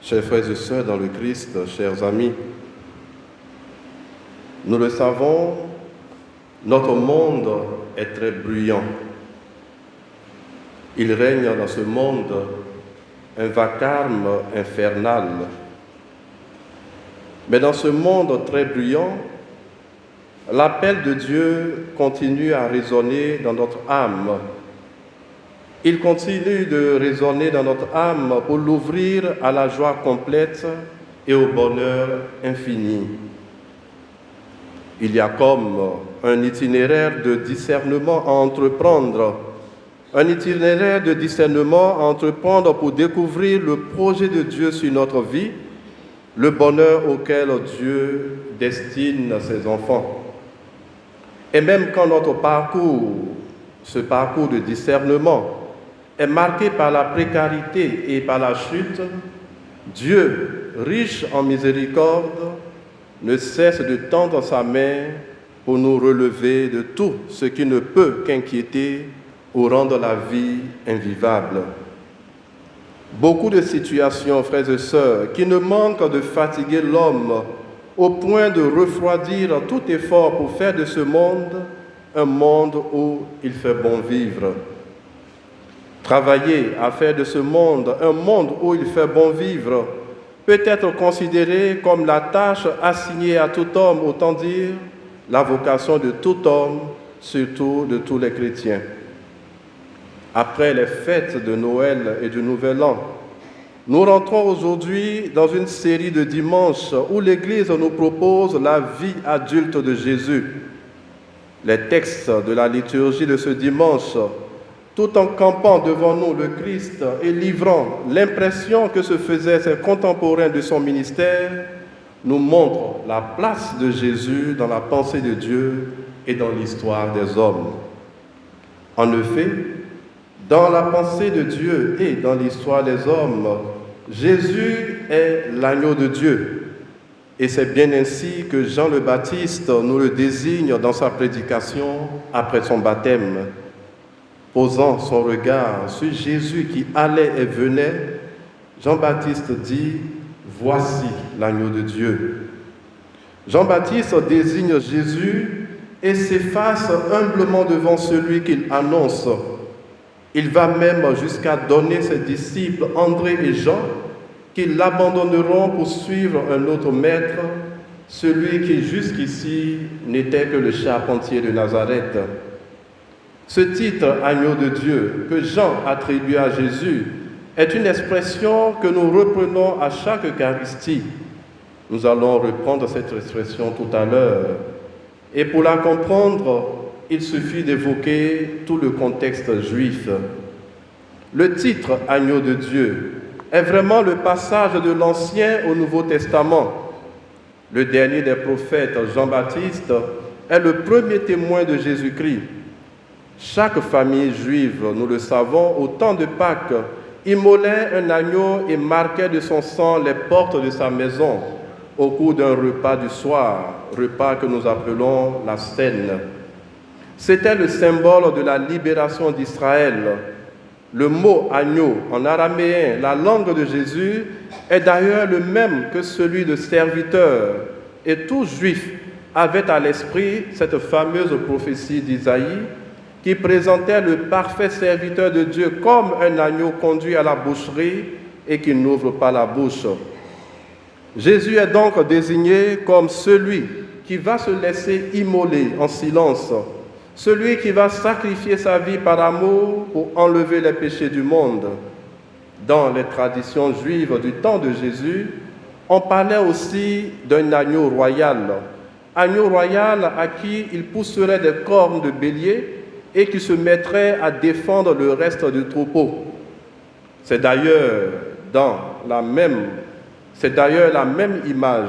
Chers frères et sœurs dans le Christ, chers amis, nous le savons, notre monde est très bruyant. Il règne dans ce monde un vacarme infernal. Mais dans ce monde très bruyant, l'appel de Dieu continue à résonner dans notre âme. Il continue de résonner dans notre âme pour l'ouvrir à la joie complète et au bonheur infini. Il y a comme un itinéraire de discernement à entreprendre, pour découvrir le projet de Dieu sur notre vie, le bonheur auquel Dieu destine ses enfants. Et même quand notre ce parcours de discernement, est marqué par la précarité et par la chute, Dieu, riche en miséricorde, ne cesse de tendre sa main pour nous relever de tout ce qui ne peut qu'inquiéter ou rendre la vie invivable. Beaucoup de situations, frères et sœurs, qui ne manquent de fatiguer l'homme au point de refroidir tout effort pour faire de ce monde un monde où il fait bon vivre. Travailler à faire de ce monde un monde où il fait bon vivre peut être considéré comme la tâche assignée à tout homme, autant dire la vocation de tout homme, surtout de tous les chrétiens. Après les fêtes de Noël et du Nouvel An, nous rentrons aujourd'hui dans une série de dimanches où l'Église nous propose la vie adulte de Jésus. Les textes de la liturgie de ce dimanche, tout en campant devant nous le Christ et livrant l'impression que se faisaient ses contemporains de son ministère, nous montrent la place de Jésus dans la pensée de Dieu et dans l'histoire des hommes. En effet, dans la pensée de Dieu et dans l'histoire des hommes, Jésus est l'agneau de Dieu. Et c'est bien ainsi que Jean le Baptiste nous le désigne dans sa prédication après son baptême. Posant son regard sur Jésus qui allait et venait, Jean-Baptiste dit « Voici l'agneau de Dieu ». Jean-Baptiste désigne Jésus et s'efface humblement devant celui qu'il annonce. Il va même jusqu'à donner ses disciples André et Jean qui l'abandonneront pour suivre un autre maître, celui qui jusqu'ici n'était que le charpentier de Nazareth. Ce titre « Agneau de Dieu » que Jean attribue à Jésus est une expression que nous reprenons à chaque Eucharistie. Nous allons reprendre cette expression tout à l'heure. Et pour la comprendre, il suffit d'évoquer tout le contexte juif. Le titre « Agneau de Dieu » est vraiment le passage de l'Ancien au Nouveau Testament. Le dernier des prophètes, Jean-Baptiste, est le premier témoin de Jésus-Christ. Chaque famille juive, nous le savons, au temps de Pâques, immolait un agneau et marquait de son sang les portes de sa maison au cours d'un repas du soir, repas que nous appelons la Cène. C'était le symbole de la libération d'Israël. Le mot agneau en araméen, la langue de Jésus, est d'ailleurs le même que celui de serviteur. Et tout juif avait à l'esprit cette fameuse prophétie d'Isaïe qui présentait le parfait serviteur de Dieu comme un agneau conduit à la boucherie et qui n'ouvre pas la bouche. Jésus est donc désigné comme celui qui va se laisser immoler en silence, celui qui va sacrifier sa vie par amour pour enlever les péchés du monde. Dans les traditions juives du temps de Jésus, on parlait aussi d'un agneau royal à qui il pousserait des cornes de bélier et qui se mettrait à défendre le reste du troupeau. C'est d'ailleurs la même image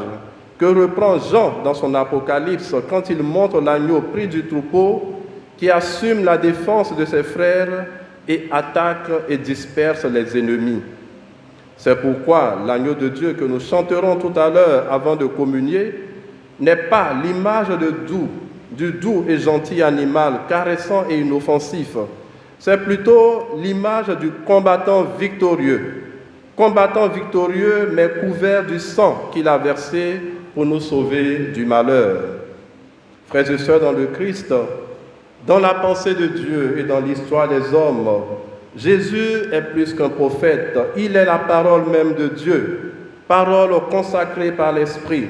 que reprend Jean dans son Apocalypse quand il montre l'agneau pris du troupeau qui assume la défense de ses frères et attaque et disperse les ennemis. C'est pourquoi l'agneau de Dieu que nous chanterons tout à l'heure avant de communier n'est pas l'image du doux et gentil animal, caressant et inoffensif. C'est plutôt l'image du combattant victorieux. combattant victorieux, mais couvert du sang qu'il a versé pour nous sauver du malheur. Frères et sœurs dans le Christ, dans la pensée de Dieu et dans l'histoire des hommes, Jésus est plus qu'un prophète, il est la parole même de Dieu, parole consacrée par l'Esprit.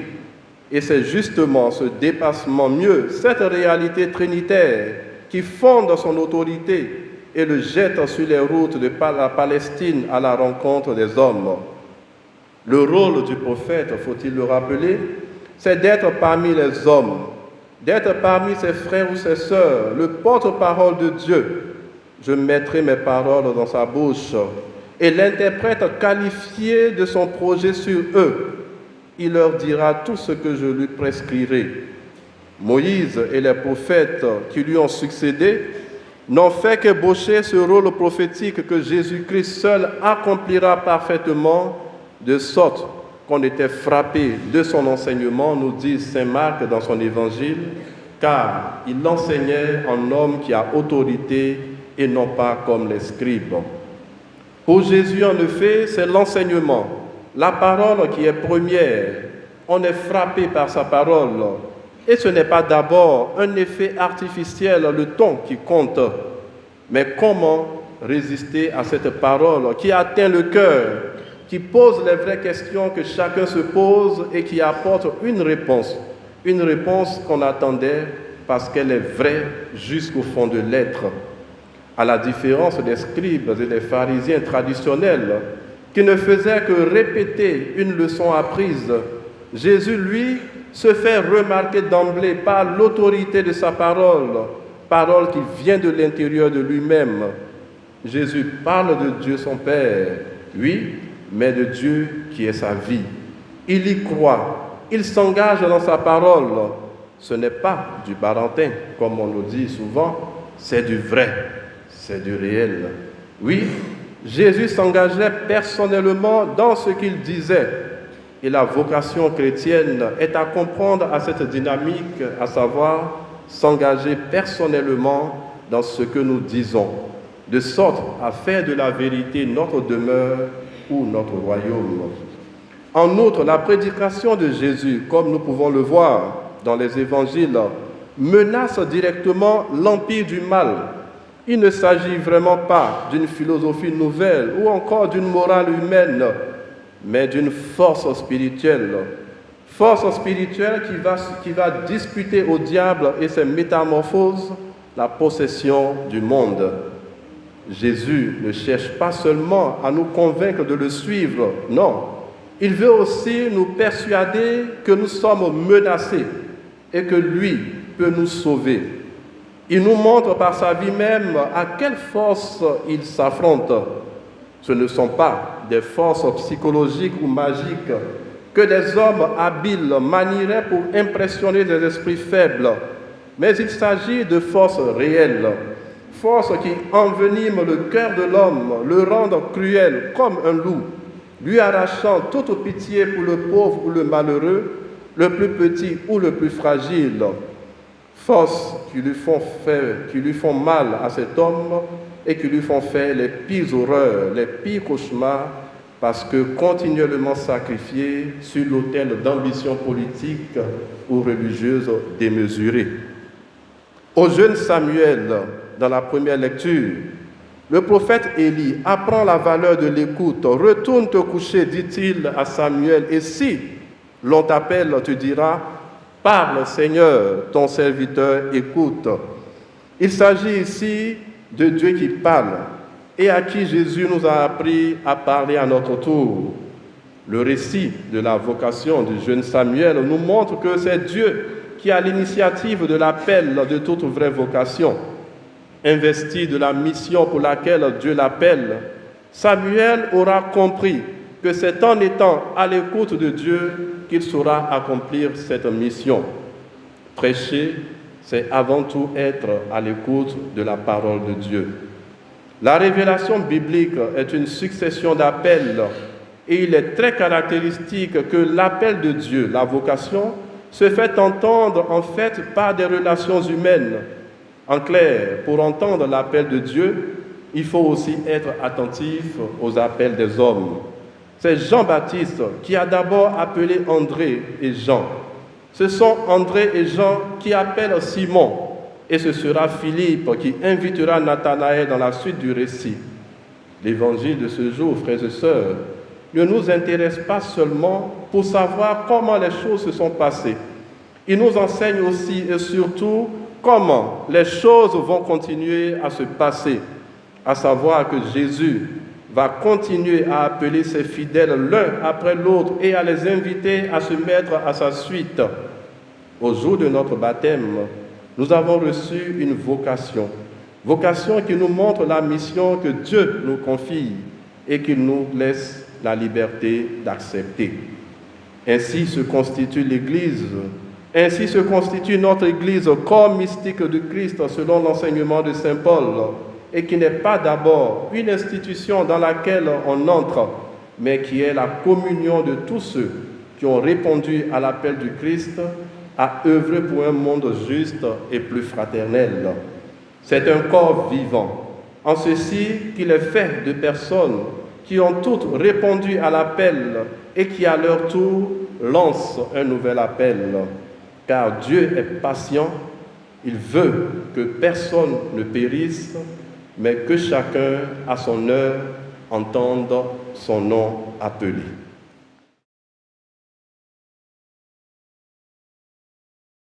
Et c'est justement ce dépassement mieux, cette réalité trinitaire qui fonde son autorité et le jette sur les routes de la Palestine à la rencontre des hommes. Le rôle du prophète, faut-il le rappeler, c'est d'être parmi les hommes, d'être parmi ses frères ou ses sœurs, le porte-parole de Dieu. Je mettrai mes paroles dans sa bouche et l'interprète qualifié de son projet sur eux. Il leur dira tout ce que je lui prescrirai. Moïse et les prophètes qui lui ont succédé n'ont fait qu'ébaucher ce rôle prophétique que Jésus-Christ seul accomplira parfaitement, de sorte qu'on était frappé de son enseignement, nous dit saint Marc dans son évangile, car il enseignait en homme qui a autorité et non pas comme les scribes. Pour Jésus, en effet, c'est l'enseignement, la parole qui est première. On est frappé par sa parole. Et ce n'est pas d'abord un effet artificiel, le ton qui compte, mais comment résister à cette parole qui atteint le cœur, qui pose les vraies questions que chacun se pose et qui apporte une réponse qu'on attendait parce qu'elle est vraie jusqu'au fond de l'être. À la différence des scribes et des pharisiens traditionnels qui ne faisaient que répéter une leçon apprise, Jésus, lui, se fait remarquer d'emblée par l'autorité de sa parole, parole qui vient de l'intérieur de lui-même. Jésus parle de Dieu son Père, oui, mais de Dieu qui est sa vie. Il y croit, il s'engage dans sa parole. Ce n'est pas du baratin, comme on le dit souvent, c'est du vrai, c'est du réel. Oui, Jésus s'engageait personnellement dans ce qu'il disait. Et la vocation chrétienne est à comprendre à cette dynamique, à savoir s'engager personnellement dans ce que nous disons, de sorte à faire de la vérité notre demeure ou notre royaume. En outre, la prédication de Jésus, comme nous pouvons le voir dans les évangiles, menace directement l'empire du mal. Il ne s'agit vraiment pas d'une philosophie nouvelle ou encore d'une morale humaine, mais d'une force spirituelle. Force spirituelle qui va disputer au diable et ses métamorphoses la possession du monde. Jésus ne cherche pas seulement à nous convaincre de le suivre, non. Il veut aussi nous persuader que nous sommes menacés et que lui peut nous sauver. Il nous montre par sa vie même à quelle force il s'affronte. Ce ne sont pas des forces psychologiques ou magiques que des hommes habiles manieraient pour impressionner des esprits faibles, mais il s'agit de forces réelles, forces qui enveniment le cœur de l'homme, le rendent cruel comme un loup, lui arrachant toute pitié pour le pauvre ou le malheureux, le plus petit ou le plus fragile. Forces qui lui font mal à cet homme et qui lui font faire les pires horreurs, les pires cauchemars, parce que continuellement sacrifié sur l'autel d'ambitions politiques ou religieuses démesurées. Au jeune Samuel, dans la première lecture, le prophète Élie apprend la valeur de l'écoute. « Retourne te coucher, dit-il à Samuel, et si l'on t'appelle, tu diras, « Parle, Seigneur, ton serviteur écoute. » Il s'agit ici de Dieu qui parle et à qui Jésus nous a appris à parler à notre tour. Le récit de la vocation du jeune Samuel nous montre que c'est Dieu qui a l'initiative de l'appel de toute vraie vocation. Investi de la mission pour laquelle Dieu l'appelle, Samuel aura compris que c'est en étant à l'écoute de Dieu qu'il saura accomplir cette mission. Prêcher, c'est avant tout être à l'écoute de la parole de Dieu. La révélation biblique est une succession d'appels et il est très caractéristique que l'appel de Dieu, la vocation, se fait entendre en fait par des relations humaines. En clair, pour entendre l'appel de Dieu, il faut aussi être attentif aux appels des hommes. C'est Jean-Baptiste qui a d'abord appelé André et Jean. Ce sont André et Jean qui appellent Simon, et ce sera Philippe qui invitera Nathanaël dans la suite du récit. L'évangile de ce jour, frères et sœurs, ne nous intéresse pas seulement pour savoir comment les choses se sont passées. Il nous enseigne aussi et surtout comment les choses vont continuer à se passer, à savoir que Jésus va continuer à appeler ses fidèles l'un après l'autre et à les inviter à se mettre à sa suite. Au jour de notre baptême, nous avons reçu une vocation qui nous montre la mission que Dieu nous confie et qu'il nous laisse la liberté d'accepter. Ainsi se constitue l'Église, ainsi se constitue notre Église, corps mystique de Christ selon l'enseignement de Saint Paul, et qui n'est pas d'abord une institution dans laquelle on entre, mais qui est la communion de tous ceux qui ont répondu à l'appel du Christ à œuvrer pour un monde juste et plus fraternel. C'est un corps vivant, en ceci qu'il est fait de personnes qui ont toutes répondu à l'appel et qui à leur tour lancent un nouvel appel. Car Dieu est patient, il veut que personne ne périsse, mais que chacun à son heure entende son nom appelé.